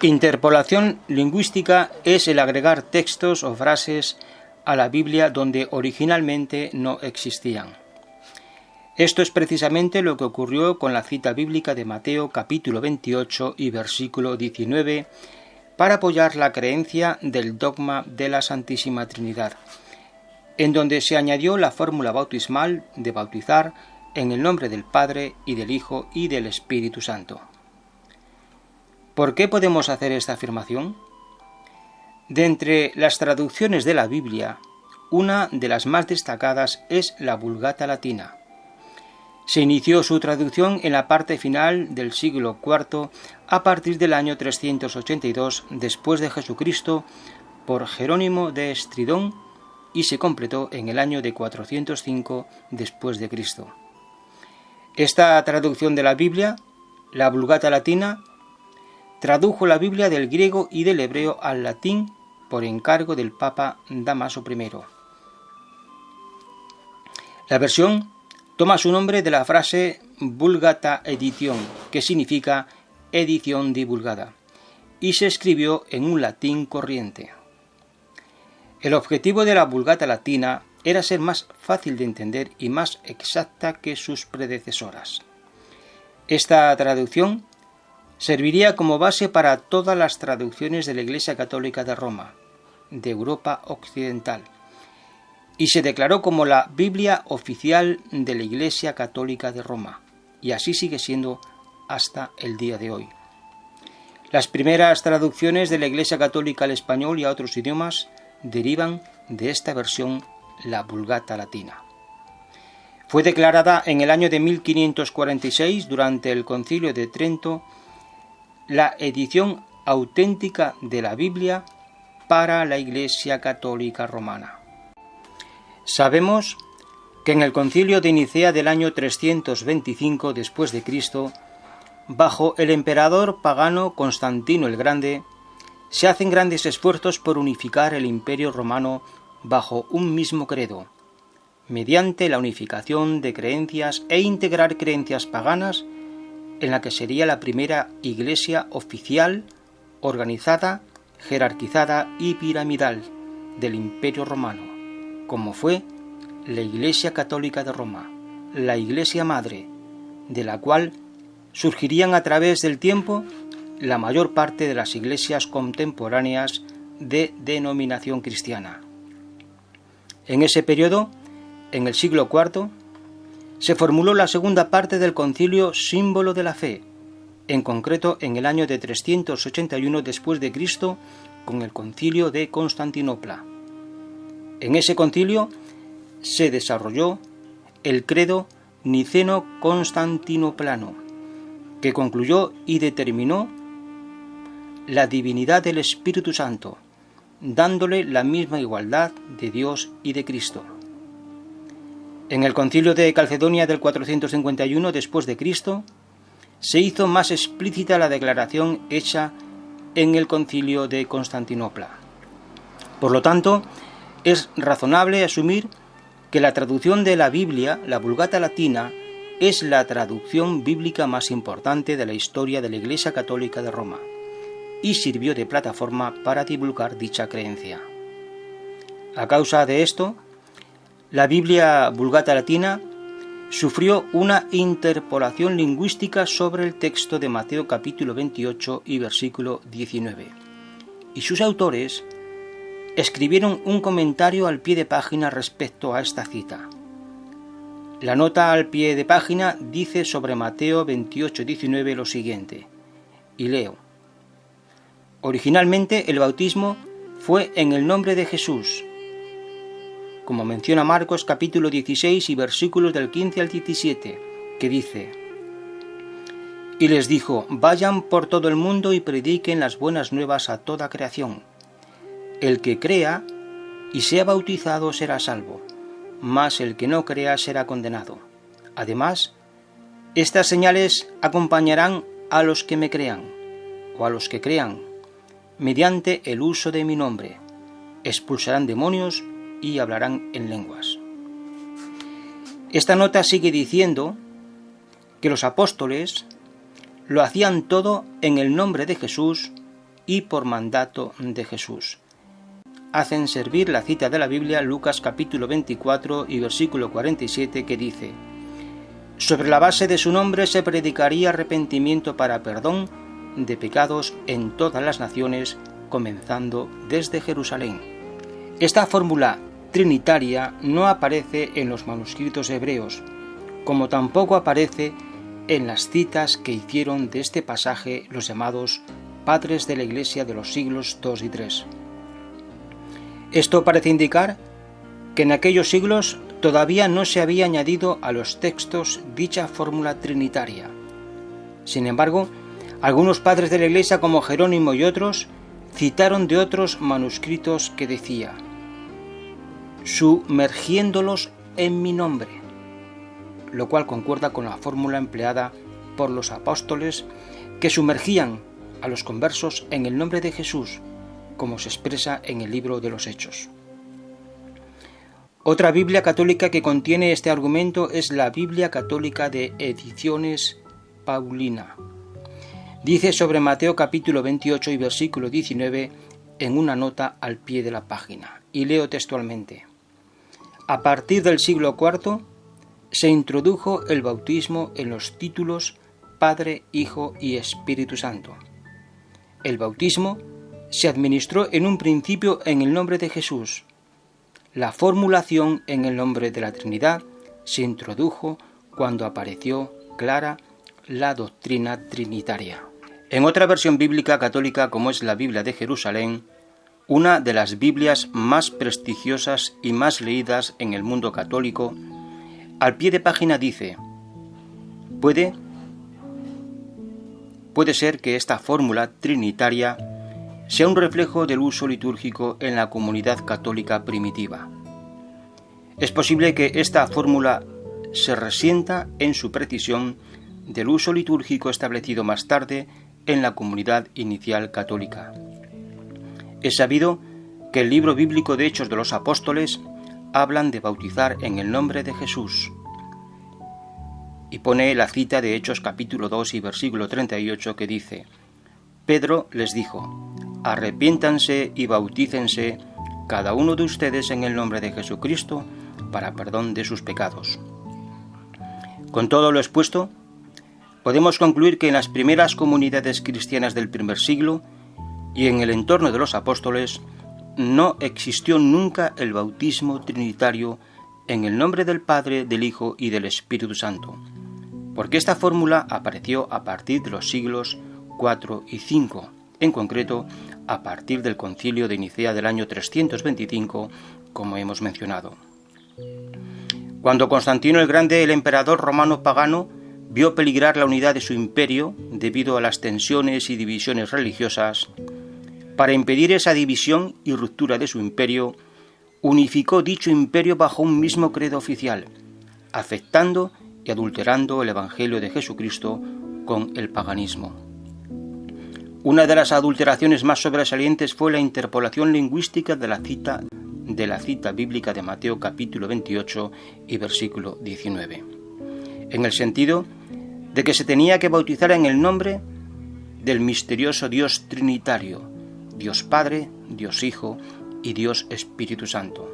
Interpolación lingüística es el agregar textos o frases a la Biblia donde originalmente no existían. Esto es precisamente lo que ocurrió con la cita bíblica de Mateo capítulo 28 y versículo 19 para apoyar la creencia del dogma de la Santísima Trinidad, en donde se añadió la fórmula bautismal de bautizar en el nombre del Padre y del Hijo y del Espíritu Santo. ¿Por qué podemos hacer esta afirmación? De entre las traducciones de la Biblia, una de las más destacadas es la Vulgata Latina. Se inició su traducción en la parte final del siglo IV a partir del año 382 después de Jesucristo por Jerónimo de Estridón y se completó en el año de 405 después de Cristo. Esta traducción de la Biblia, la Vulgata Latina, tradujo la Biblia del griego y del hebreo al latín por encargo del Papa Dámaso I. La versión toma su nombre de la frase Vulgata Edition, que significa edición divulgada, y se escribió en un latín corriente. El objetivo de la Vulgata Latina era ser más fácil de entender y más exacta que sus predecesoras. Esta traducción serviría como base para todas las traducciones de la Iglesia Católica de Roma, de Europa Occidental, y se declaró como la Biblia oficial de la Iglesia Católica de Roma, y así sigue siendo hasta el día de hoy. Las primeras traducciones de la Iglesia Católica al español y a otros idiomas derivan de esta versión, la Vulgata Latina. Fue declarada en el año de 1546 durante el Concilio de Trento la edición auténtica de la Biblia para la Iglesia Católica Romana. Sabemos que en el Concilio de Nicea del año 325 después de Cristo, bajo el emperador pagano Constantino el Grande, se hacen grandes esfuerzos por unificar el Imperio Romano bajo un mismo credo, mediante la unificación de creencias e integrar creencias paganas en la que sería la primera iglesia oficial, organizada, jerarquizada y piramidal del Imperio Romano, como fue la Iglesia Católica de Roma, la Iglesia Madre, de la cual surgirían a través del tiempo la mayor parte de las iglesias contemporáneas de denominación cristiana. En ese periodo, en el siglo IV, se formuló la segunda parte del concilio Símbolo de la Fe, en concreto en el año de 381 después de Cristo, con el concilio de Constantinopla. En ese concilio se desarrolló el credo niceno-constantinoplano, que concluyó y determinó la divinidad del Espíritu Santo, dándole la misma igualdad de Dios y de Cristo. En el concilio de Calcedonia del 451 después de Cristo se hizo más explícita la declaración hecha en el concilio de Constantinopla. Por lo tanto, es razonable asumir que la traducción de la Biblia, la Vulgata Latina, es la traducción bíblica más importante de la historia de la Iglesia Católica de Roma y sirvió de plataforma para divulgar dicha creencia. A causa de esto, la Biblia Vulgata Latina sufrió una interpolación lingüística sobre el texto de Mateo capítulo 28 y versículo 19, y sus autores escribieron un comentario al pie de página respecto a esta cita. La nota al pie de página dice sobre Mateo 28:19 lo siguiente, y leo: originalmente el bautismo fue en el nombre de Jesús, como menciona Marcos capítulo 16 y versículos del 15 al 17, que dice: y les dijo, vayan por todo el mundo y prediquen las buenas nuevas a toda creación. El que crea y sea bautizado será salvo, mas el que no crea será condenado. Además, estas señales acompañarán a los que me crean, o a los que crean, mediante el uso de mi nombre. Expulsarán demonios, y hablarán en lenguas. Esta nota sigue diciendo que los apóstoles lo hacían todo en el nombre de Jesús y por mandato de Jesús. Hacen servir la cita de la Biblia, Lucas capítulo 24 y versículo 47, que dice: sobre la base de su nombre se predicaría arrepentimiento para perdón de pecados en todas las naciones, comenzando desde Jerusalén. Esta fórmula trinitaria no aparece en los manuscritos hebreos, como tampoco aparece en las citas que hicieron de este pasaje los llamados padres de la Iglesia de los siglos II y III. Esto parece indicar que en aquellos siglos todavía no se había añadido a los textos dicha fórmula trinitaria. Sin embargo, algunos padres de la Iglesia como Jerónimo y otros citaron de otros manuscritos que decía: sumergiéndolos en mi nombre, lo cual concuerda con la fórmula empleada por los apóstoles que sumergían a los conversos en el nombre de Jesús, como se expresa en el libro de los Hechos. Otra Biblia católica que contiene este argumento es la Biblia Católica de Ediciones Paulina. Dice sobre Mateo capítulo 28 y versículo 19 en una nota al pie de la página, y leo textualmente: a partir del siglo IV se introdujo el bautismo en los títulos Padre, Hijo y Espíritu Santo. El bautismo se administró en un principio en el nombre de Jesús. La formulación en el nombre de la Trinidad se introdujo cuando apareció clara la doctrina trinitaria. En otra versión bíblica católica, como es la Biblia de Jerusalén, una de las Biblias más prestigiosas y más leídas en el mundo católico, al pie de página dice: puede ser que esta fórmula trinitaria sea un reflejo del uso litúrgico en la comunidad católica primitiva. Es posible que esta fórmula se resienta en su precisión del uso litúrgico establecido más tarde en la comunidad inicial católica. Es sabido que el libro bíblico de Hechos de los Apóstoles hablan de bautizar en el nombre de Jesús, y pone la cita de Hechos capítulo 2 y versículo 38 que dice: Pedro les dijo: arrepiéntanse y bautícense cada uno de ustedes en el nombre de Jesucristo para perdón de sus pecados. Con todo lo expuesto, podemos concluir que en las primeras comunidades cristianas del primer siglo y en el entorno de los apóstoles no existió nunca el bautismo trinitario en el nombre del Padre, del Hijo y del Espíritu Santo, porque esta fórmula apareció a partir de los siglos IV y V, en concreto a partir del Concilio de Nicea del año 325, como hemos mencionado. Cuando Constantino el Grande, el emperador romano pagano, vio peligrar la unidad de su imperio debido a las tensiones y divisiones religiosas, para impedir esa división y ruptura de su imperio, unificó dicho imperio bajo un mismo credo oficial, afectando y adulterando el Evangelio de Jesucristo con el paganismo. Una de las adulteraciones más sobresalientes fue la interpolación lingüística de la cita bíblica de Mateo capítulo 28 y versículo 19, en el sentido de que se tenía que bautizar en el nombre del misterioso Dios Trinitario, Dios Padre, Dios Hijo y Dios Espíritu Santo.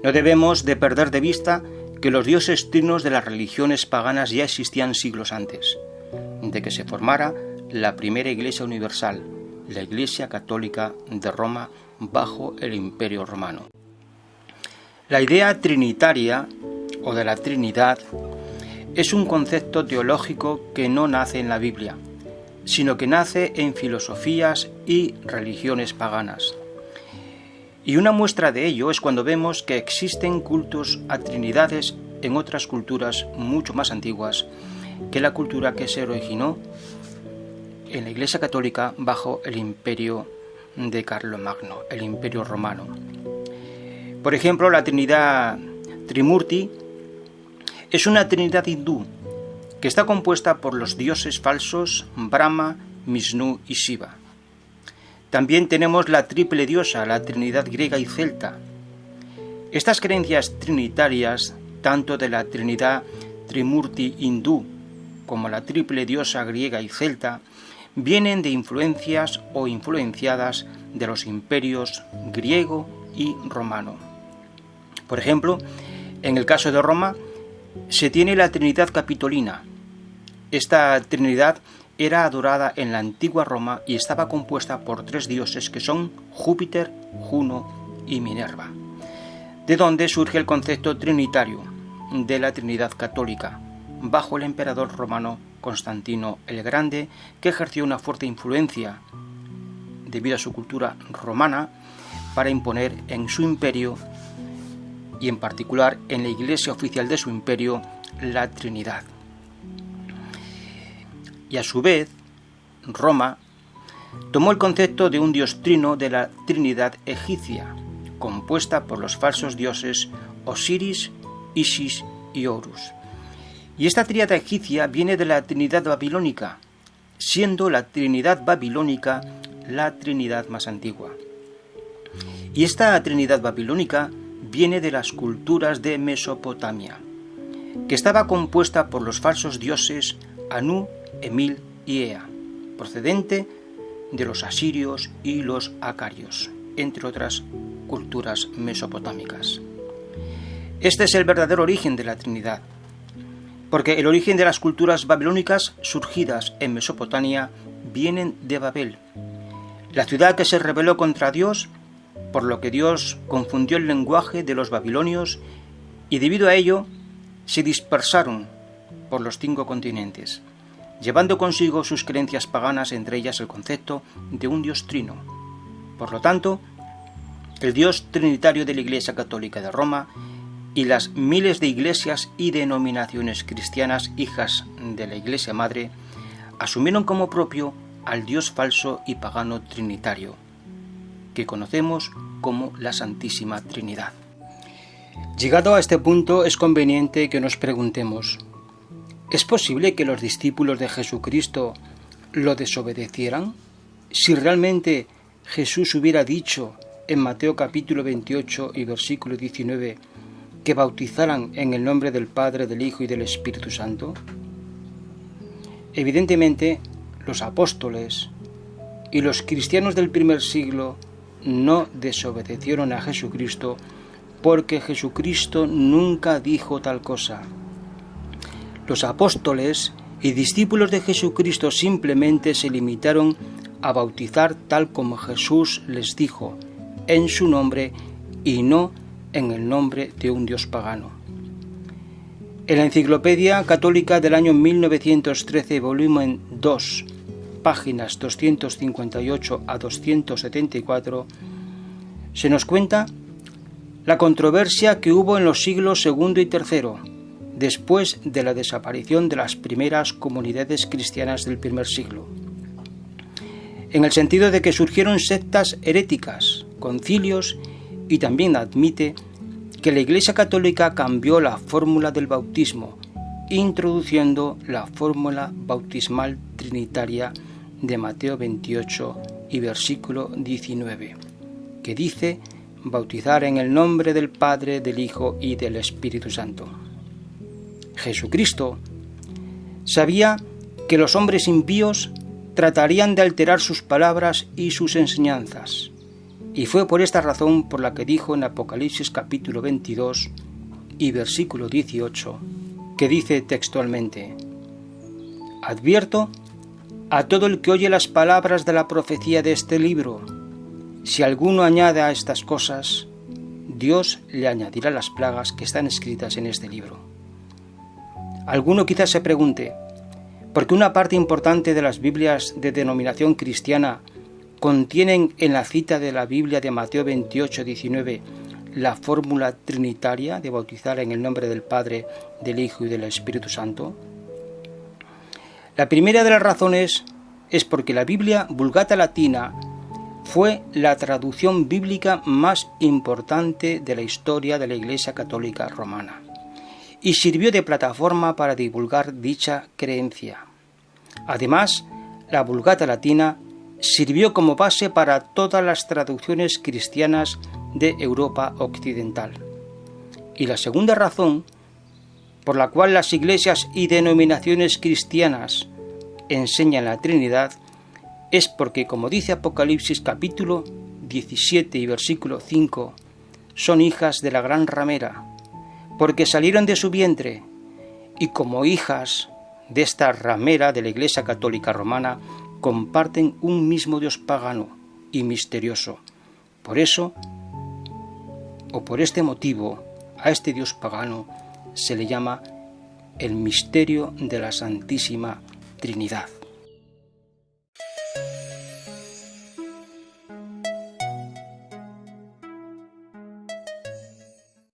No debemos de perder de vista que los dioses trinos de las religiones paganas ya existían siglos antes de que se formara la primera Iglesia universal, la Iglesia Católica de Roma bajo el Imperio Romano. La idea trinitaria o de la Trinidad es un concepto teológico que no nace en la Biblia, sino que nace en filosofías y religiones paganas. Y una muestra de ello es cuando vemos que existen cultos a trinidades en otras culturas mucho más antiguas que la cultura que se originó en la Iglesia Católica bajo el imperio de Carlomagno, el imperio romano. Por ejemplo, la Trinidad Trimurti es una trinidad hindú que está compuesta por los dioses falsos Brahma, Vishnu y Shiva. También tenemos la triple diosa, la Trinidad griega y celta, Estas creencias trinitarias, tanto de la Trinidad Trimurti hindú como la triple diosa griega y celta, vienen de influencias o influenciadas de los imperios griego y romano. Por ejemplo, en el caso de Roma, se tiene la Trinidad Capitolina. Esta Trinidad era adorada en la antigua Roma y estaba compuesta por 3 dioses que son Júpiter, Juno y Minerva, de donde surge el concepto trinitario de la Trinidad Católica, bajo el emperador romano Constantino el Grande, que ejerció una fuerte influencia, debido a su cultura romana, para imponer en su imperio, y en particular en la iglesia oficial de su imperio, la Trinidad. Y a su vez, Roma tomó el concepto de un dios trino de la Trinidad egipcia, compuesta por los falsos dioses Osiris, Isis y Horus. Y esta tríada egipcia viene de la Trinidad babilónica, siendo la Trinidad babilónica la Trinidad más antigua. Y esta Trinidad babilónica viene de las culturas de Mesopotamia, que estaba compuesta por los falsos dioses Anu, Emil y Ea, procedente de los asirios y los acarios, entre otras culturas mesopotámicas. Este es el verdadero origen de la Trinidad, porque el origen de las culturas babilónicas surgidas en Mesopotamia vienen de Babel, la ciudad que se rebeló contra Dios, por lo que Dios confundió el lenguaje de los babilonios y debido a ello se dispersaron por los 5 continentes, llevando consigo sus creencias paganas, entre ellas el concepto de un Dios trino. Por lo tanto, el Dios trinitario de la Iglesia Católica de Roma y las miles de iglesias y denominaciones cristianas hijas de la Iglesia Madre asumieron como propio al Dios falso y pagano trinitario, que conocemos como la Santísima Trinidad. Llegado a este punto, es conveniente que nos preguntemos: ¿es posible que los discípulos de Jesucristo lo desobedecieran? Si realmente Jesús hubiera dicho en Mateo capítulo 28 y versículo 19 que bautizaran en el nombre del Padre, del Hijo y del Espíritu Santo. Evidentemente, los apóstoles y los cristianos del primer siglo no desobedecieron a Jesucristo, porque Jesucristo nunca dijo tal cosa. Los apóstoles y discípulos de Jesucristo simplemente se limitaron a bautizar tal como Jesús les dijo, en su nombre y no en el nombre de un dios pagano. En la Enciclopedia Católica del año 1913, volumen 2, páginas 258 a 274, se nos cuenta la controversia que hubo en los siglos II y III, después de la desaparición de las primeras comunidades cristianas del primer siglo, en el sentido de que surgieron sectas heréticas, concilios, y también admite que la Iglesia Católica cambió la fórmula del bautismo, introduciendo la fórmula bautismal trinitaria de Mateo 28 y versículo 19, que dice bautizar en el nombre del Padre, del Hijo y del Espíritu Santo. Jesucristo sabía que los hombres impíos tratarían de alterar sus palabras y sus enseñanzas, y fue por esta razón por la que dijo en Apocalipsis capítulo 22 y versículo 18, que dice textualmente: advierto a todo el que oye las palabras de la profecía de este libro, si alguno añade a estas cosas, Dios le añadirá las plagas que están escritas en este libro. Alguno quizás se pregunte, ¿por qué una parte importante de las Biblias de denominación cristiana contienen en la cita de la Biblia de Mateo 28-19 la fórmula trinitaria de bautizar en el nombre del Padre, del Hijo y del Espíritu Santo? La primera de las razones es porque la Biblia Vulgata Latina fue la traducción bíblica más importante de la historia de la Iglesia Católica Romana y sirvió de plataforma para divulgar dicha creencia. Además, la Vulgata Latina sirvió como base para todas las traducciones cristianas de Europa Occidental, Y la segunda razón por la cual las iglesias y denominaciones cristianas enseñan la Trinidad es porque, como dice Apocalipsis capítulo 17 y versículo 5, son hijas de la gran ramera, porque salieron de su vientre, y como hijas de esta ramera de la Iglesia Católica Romana, comparten un mismo Dios pagano y misterioso. Por eso, o por este motivo, a este Dios pagano se le llama el misterio de la Santísima Trinidad.